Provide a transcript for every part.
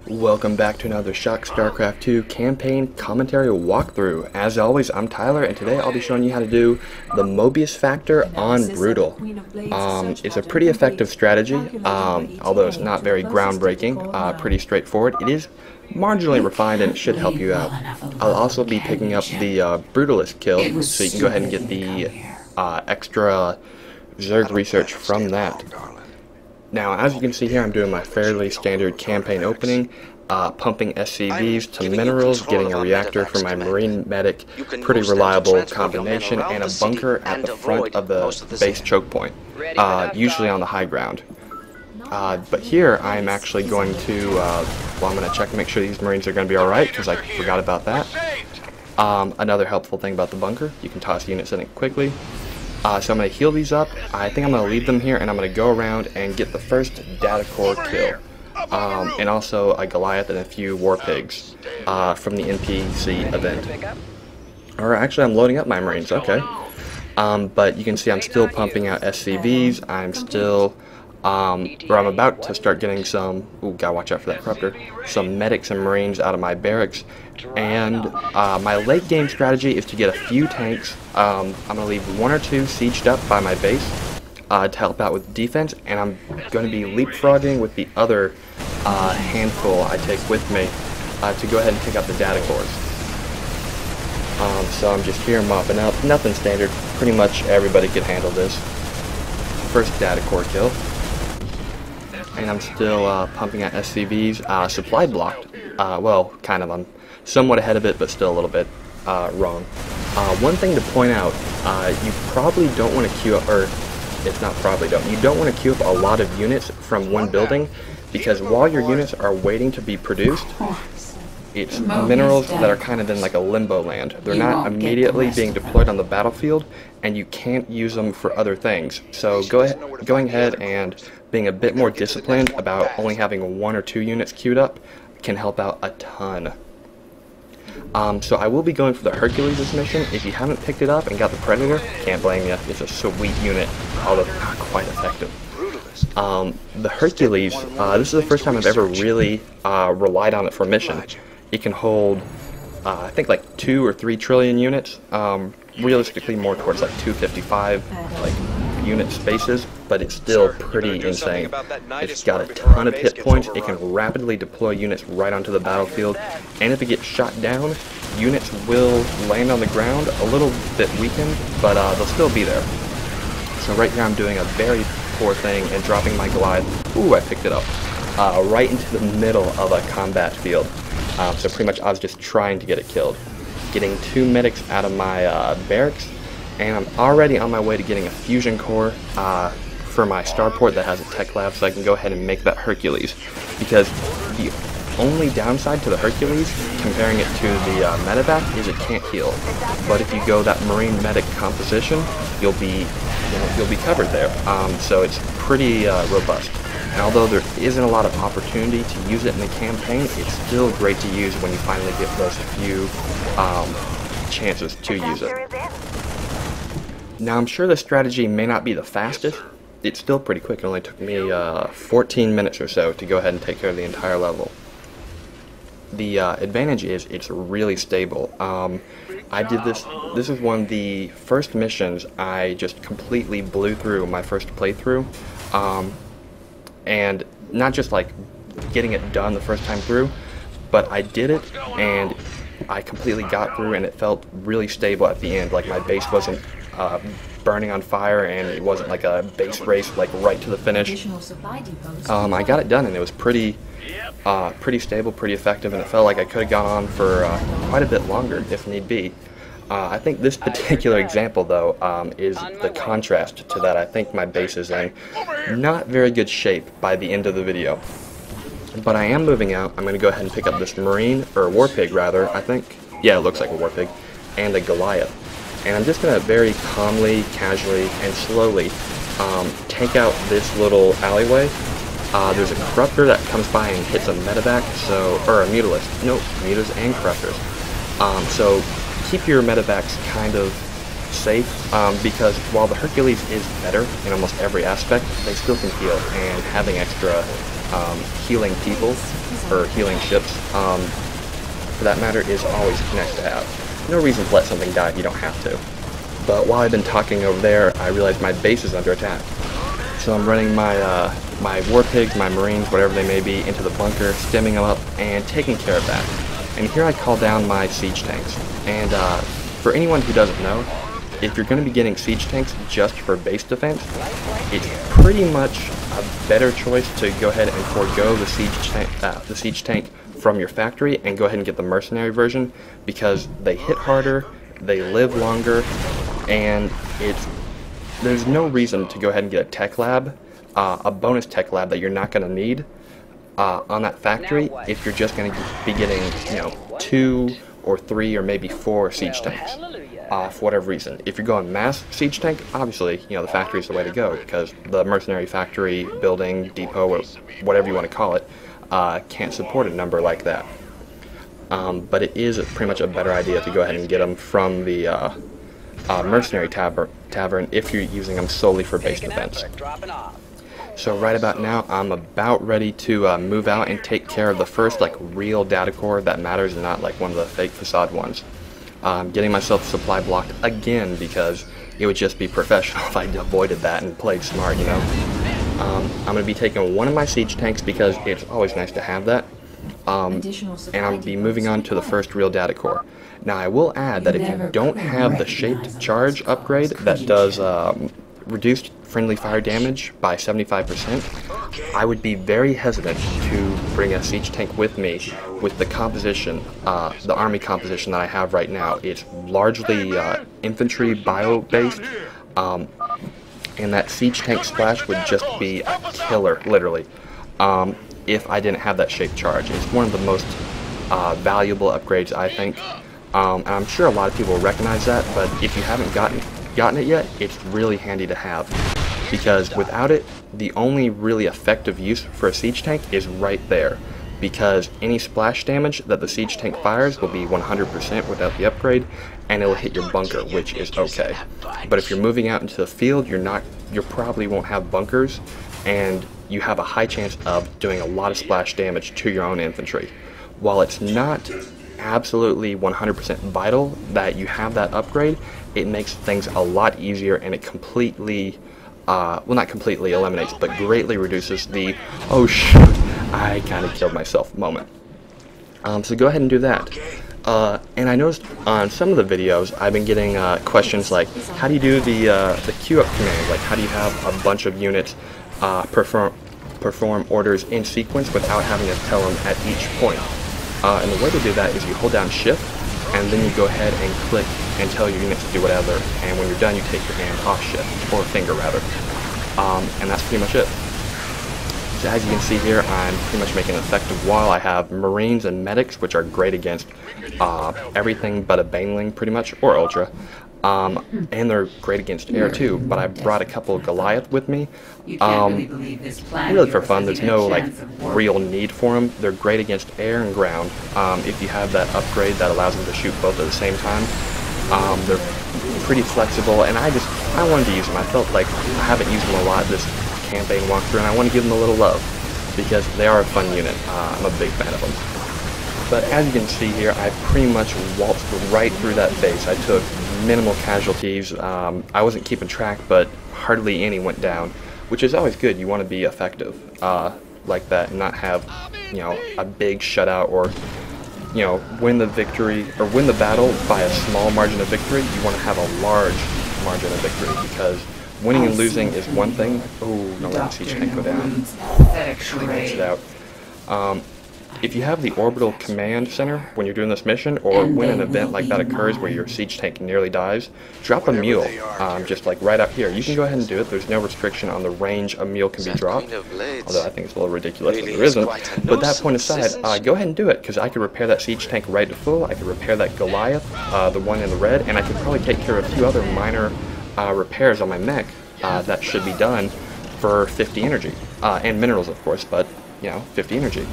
Welcome back to another Starcraft 2 campaign commentary walkthrough. As always, I'm Tyler, and today I'll be showing you how to do the Moebius factor on Brutal. It's a pretty effective strategy, although it's not very groundbreaking, pretty straightforward. It is marginally refined and it should help you out. I'll also be picking up the Brutalist kill, so you can go ahead and get the extra Zerg research from that. Now, as you can see here, I'm doing my fairly standard campaign opening, pumping SCVs to minerals, getting a reactor for my Marine Medic, pretty reliable combination, and a bunker at the front of the base choke point, usually on the high ground. But here, I'm actually going to, well, I'm going to check and make sure these Marines are going to be alright, because I forgot about that. Another helpful thing about the bunker, you can toss units in it quickly. So I'm going to heal these up. I think I'm going to leave them here, and I'm going to go around and get the first data core kill. And also a Goliath and a few War Pigs from the NPC event. Or actually, I'm loading up my Marines, okay. But you can see I'm still pumping out SCVs. I'm still, or I'm about to start getting some, ooh, gotta watch out for that corruptor, some medics and Marines out of my barracks. And my late game strategy is to get a few tanks. I'm going to leave one or two sieged up by my base to help out with defense, and I'm going to be leapfrogging with the other handful I take with me to go ahead and pick up the data cores. So I'm just here mopping up, nothing standard, pretty much everybody could handle this. First data core kill. And I'm still pumping out SCVs, supply blocked, well, kind of, I'm somewhat ahead of it, but still a little bit wrong. One thing to point out, you probably don't want to queue up, or it's not probably don't, you don't want to queue up a lot of units from one building, because while your units are waiting to be produced, it's minerals that are kind of in like a limbo land. They're not immediately being deployed on the battlefield, and you can't use them for other things. So going ahead and being a bit more disciplined about only having one or two units queued up can help out a ton. So I will be going for the Hercules this mission. If you haven't picked it up and got the Predator, can't blame you. It's a sweet unit, although not quite effective. The Hercules, this is the first time I've ever really relied on it for a mission. It can hold, I think, like 2 or 3 trillion units. Realistically, more towards like 255 like unit spaces, but it's still pretty insane. It's got a ton of hit points. It can rapidly deploy units right onto the battlefield, and if it gets shot down, units will land on the ground a little bit weakened, but they'll still be there. So right here I'm doing a very poor thing and dropping my Goliath. Ooh, I picked it up right into the middle of a combat field. So pretty much I was just trying to get it killed. Getting 2 medics out of my barracks, and I'm already on my way to getting a fusion core for my starport that has a tech lab, so I can go ahead and make that Hercules. Because the only downside to the Hercules, comparing it to the medevac, is it can't heal. But if you go that Marine Medic composition, you'll be covered there. So it's pretty robust. And although there isn't a lot of opportunity to use it in the campaign, it's still great to use when you finally get those few chances to use it. Now, I'm sure the strategy may not be the fastest. It's still pretty quick. It only took me 14 minutes or so to go ahead and take care of the entire level. The advantage is it's really stable. I did this is one of the first missions I just completely blew through my first playthrough. And not just like getting it done the first time through, but I did it and I completely got through, and it felt really stable at the end. Like my base wasn't burning on fire, and it wasn't like a base race like right to the finish. I got it done, and it was pretty stable, pretty effective, and it felt like I could have gone on for quite a bit longer if need be. I think this particular example, though, is the contrast to that. I think my base is in not very good shape by the end of the video. But I am moving out. I'm going to go ahead and pick up this Marine, or War Pig rather, I think. Yeah, it looks like a War Pig. And a Goliath. And I'm just going to very calmly, casually, and slowly take out this little alleyway. There's a Corruptor that comes by and hits a medevac, or a Mutalist. Nope, Mutas and Corruptors. So keep your medevacs kind of safe, because while the Hercules is better in almost every aspect, they still can heal, and having extra healing people, or healing ships, for that matter, is always nice to have. No reason to let something die if you don't have to. But while I've been talking over there, I realized my base is under attack. So I'm running my my war pigs, my marines, whatever they may be, into the bunker, stemming them up, and taking care of that. And here I call down my siege tanks. And for anyone who doesn't know, if you're going to be getting siege tanks just for base defense, it's pretty much a better choice to go ahead and forego the siege tank from your factory and go ahead and get the mercenary version, because they hit harder, they live longer, and there's no reason to go ahead and get a tech lab, a bonus tech lab that you're not going to need on that factory if you're just going to be getting, 2 or 3 or maybe 4 siege tanks. For whatever reason. If you're going mass siege tank, obviously, the factory is the way to go, because the mercenary factory, building, depot, or whatever you want to call it, can't support a number like that. But it is pretty much a better idea to go ahead and get them from the mercenary tavern if you're using them solely for base defense. So right about now, I'm about ready to move out and take care of the first real data core that matters, and not one of the fake facade ones. Getting myself supply blocked again, because it would just be professional if I avoided that and played smart, I'm going to be taking one of my siege tanks because it's always nice to have that, and I'll be moving on to the first real data core. Now I will add that if you don't have the shaped charge upgrade that does reduced friendly fire damage by 75%, I would be very hesitant to bring a siege tank with me with the composition, the army composition that I have right now. It's largely infantry bio-based, and that siege tank splash would just be a killer, literally, if I didn't have that shaped charge. It's one of the most valuable upgrades, I think, and I'm sure a lot of people will recognize that, but if you haven't gotten it yet, it's really handy to have, because without it, the only really effective use for a siege tank is right there, because any splash damage that the siege tank fires will be 100% without the upgrade, and it'll hit your bunker, which is okay. But if you're moving out into the field, you probably won't have bunkers, and you have a high chance of doing a lot of splash damage to your own infantry. While it's not absolutely 100% vital that you have that upgrade, it makes things a lot easier, and it completely, well, not completely eliminates, but greatly reduces the, oh shoot, I kind of killed myself moment. So go ahead and do that. And I noticed on some of the videos, I've been getting questions like, how do you do the queue up command? Like, how do you have a bunch of units perform orders in sequence without having to tell them at each point? And the way to do that is you hold down shift, and then you go ahead and click and tell your units to do whatever, and when you're done you take your hand off shift, or finger rather, and that's pretty much it. So as you can see here, I'm pretty much making an effective wall. I have marines and medics, which are great against everything but a baneling pretty much, or ultra, and they're great against air too, but I brought a couple of Goliath with me, really for fun. There's no real need for them. They're great against air and ground. If you have that upgrade that allows them to shoot both at the same time, they're pretty flexible, and I wanted to use them. I felt like I haven't used them a lot this campaign walkthrough, and I want to give them a little love, because they are a fun unit. I'm a big fan of them. But as you can see here, I pretty much waltzed right through that base. I took minimal casualties. I wasn't keeping track, but hardly any went down, which is always good. You want to be effective like that, and not have, a big shutout, or win the victory or win the battle by a small margin of victory. You want to have a large margin of victory, because winning and losing is one thing. Oh, no, let me see tank go down. Rinse it out. If you have the orbital command center when you're doing this mission, or when an event like that occurs where your siege tank nearly dies, drop a mule, just right up here. You can go ahead and do it. There's no restriction on the range a mule can be dropped, although I think it's a little ridiculous that there isn't. But that point aside, go ahead and do it, because I could repair that siege tank right to full. I could repair that Goliath, the one in the red, and I could probably take care of a few other minor repairs on my mech that should be done for 50 energy, and minerals of course, but 50 energy.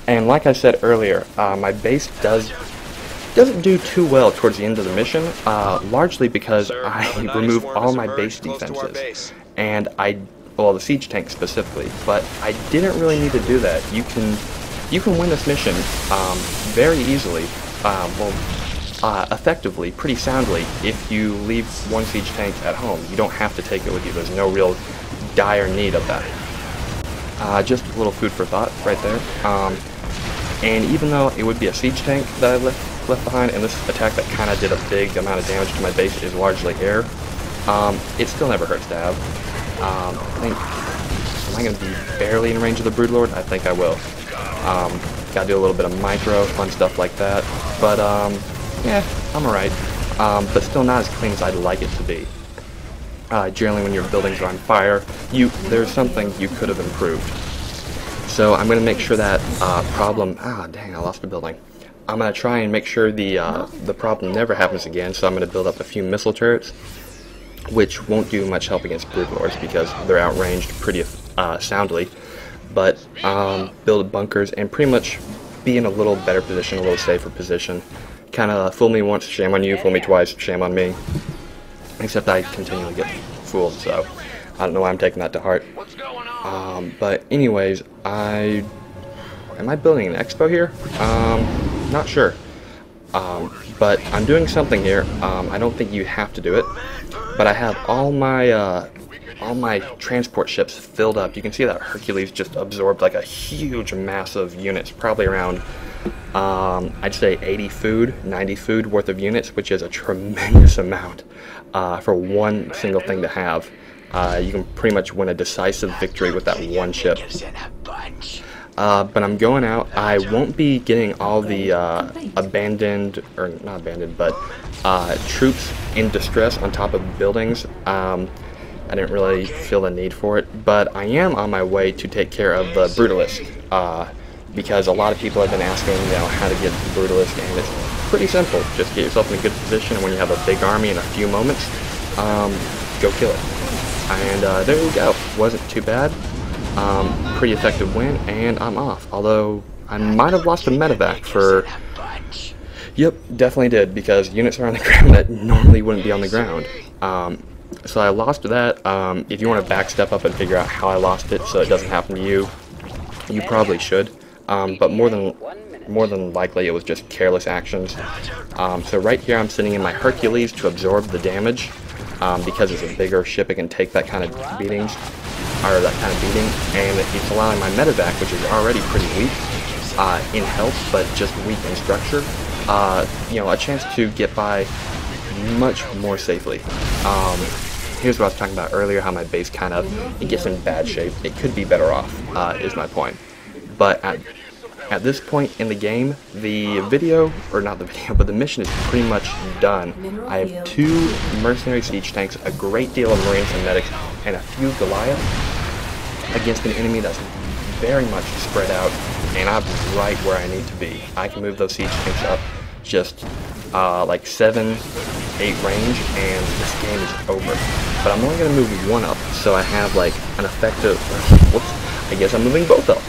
And like I said earlier, my base doesn't do too well towards the end of the mission, largely because I remove all my base defenses, and I well, the siege tank specifically, but I didn't really need to do that. You can win this mission very easily, effectively, pretty soundly, if you leave one siege tank at home. You don't have to take it with you. There's no real dire need of that. Just a little food for thought right there. And even though it would be a siege tank that I left behind, and this attack that kind of did a big amount of damage to my base is largely air, it still never hurts to have. I think, am I going to be barely in range of the Broodlord? I think I will. Gotta do a little bit of micro, fun stuff like that. But, yeah, I'm alright. But still not as clean as I'd like it to be. Generally when your buildings are on fire, there's something you could have improved. So I'm going to make sure that problem... dang, I lost a building. I'm going to try and make sure the problem never happens again, so I'm going to build up a few missile turrets, which won't do much help against Broodlords because they're outranged pretty soundly. But build bunkers and pretty much be in a little better position, a little safer position. Kind of fool me once, shame on you, fool me twice, shame on me. Except I continually get fooled, so I don't know why I'm taking that to heart. But anyways, am I building an expo here? Not sure. But I'm doing something here. I don't think you have to do it, but I have all my transport ships filled up. You can see that Hercules just absorbed like a huge mass of units, probably around I'd say 80 food, 90 food worth of units, which is a tremendous amount for one single thing to have. You can pretty much win a decisive victory with that one ship. But I'm going out. I won't be getting all the abandoned, or not abandoned, but troops in distress on top of buildings. I didn't really feel the need for it, but I am on my way to take care of the Brutalist, because a lot of people have been asking, how to get the Brutalist, and it's pretty simple. Just get yourself in a good position, and when you have a big army in a few moments, go kill it. And there you go. Wasn't too bad. Pretty effective win, and I'm off. Although, I might have lost a medevac for... Yep, definitely did, because units are on the ground that normally wouldn't be on the ground. So I lost that. If you want to backstep up and figure out how I lost it so it doesn't happen to you, you probably should. But more than likely it was just careless actions. So right here I'm sitting in my Hercules to absorb the damage, because it's a bigger ship, it can take that kind of beatings, or that kind of beating, and it's allowing my medevac, which is already pretty weak in health, but just weak in structure, a chance to get by much more safely. Here's what I was talking about earlier, how my base it gets in bad shape. It could be better off, is my point. But at this point in the game, the mission is pretty much done. I have 2 mercenary siege tanks, a great deal of marines and medics, and a few Goliath against an enemy that's very much spread out, and I'm right where I need to be. I can move those siege tanks up just like 7, 8 range, and this game is over. But I'm only going to move 1 up, so I have like an effective... Whoops, I guess I'm moving both up.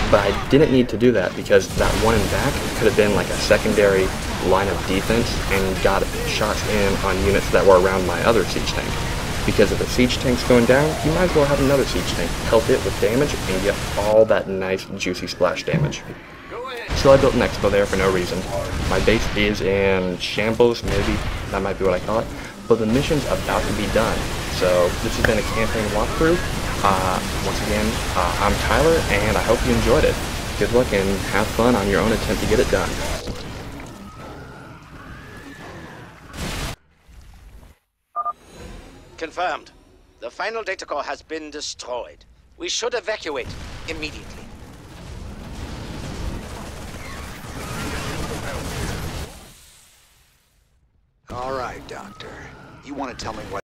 But I didn't need to do that because that 1 in back could have been like a secondary line of defense and got shots in on units that were around my other siege tank. Because if the siege tank's going down, you might as well have another siege tank. Pelt it with damage and get all that nice juicy splash damage. So I built an expo there for no reason. My base is in shambles, maybe, that might be what I call it. But the mission's about to be done. So this has been a campaign walkthrough. Once again, I'm Tyler, and I hope you enjoyed it. Good luck and have fun on your own attempt to get it done. Confirmed. The final data core has been destroyed. We should evacuate immediately. All right, Doctor. You want to tell me what